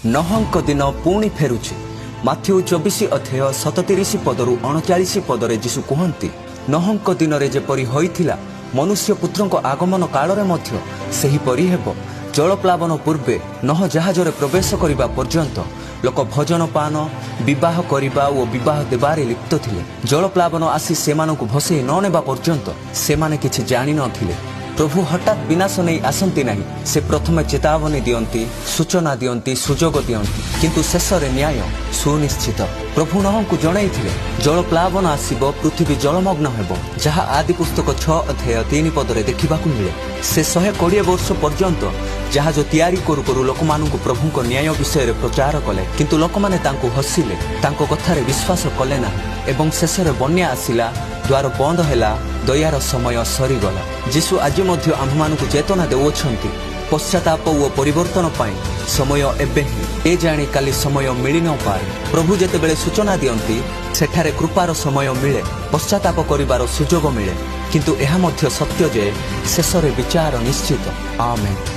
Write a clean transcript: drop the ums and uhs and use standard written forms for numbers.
नहंक दिन पुणी फेरुछि। माथ्यू 24 अध्याय 37 पदरु 39 पदरे जीशु कहती, नहंक दिन रे जेपरि होइथिला मनुष्य पुत्रक आगमन काल रे मध्य सेहिपरि हेबो। जलप्लावन पूर्वे नह जहाजरे प्रवेश करिबा पर्यंत लोक भजन पान विवाह करिबा और विवाह देबारे लिप्त थिले। जलप्लावन आसी सेमानकु भसई न नेबा पर्यंत सेमाने किछि जानि नथिले। प्रभु हठात विनाश नहीं आसंती नहीं। से प्रथमे चेतावनी दियंती, सूचना दियंती, सुजोग दियंती, किंतु शेषरे न्याय सुनिश्चित। प्रभु नहंकु जणाइथिले जलप्लावन आसीबो, पृथ्वी जलमग्न हेबो, जहा आदि पुस्तक 6 अध्याय 3 पदरे देखिबाकु मिले। से 120 वर्ष पर्यंत जहाज तैयारी करू करू लोकमानंकु प्रभुंक न्याय विषय प्रचार कले, किंतु लोकमाने तांकु हसिले, तांको कथारे विश्वास कले ना। एवं शेषरे बन्या आसिला, द्वार बंद हैला, दयार समय सरीगला। जीशु आज मध्य आम्भमानंकु चेतना देउछंती, पश्चाताप और परिवर्तन पाई समय एबे ही। ए जानी काली समय मिली न पाए। प्रभु जेतेबेले सूचना दियंती सेठारे कृपार समय मिले, पश्चाताप करिबार सुजोग मिले, किंतु एहा मध्य सत्य जे शेषरे विचार निश्चित। आमेन।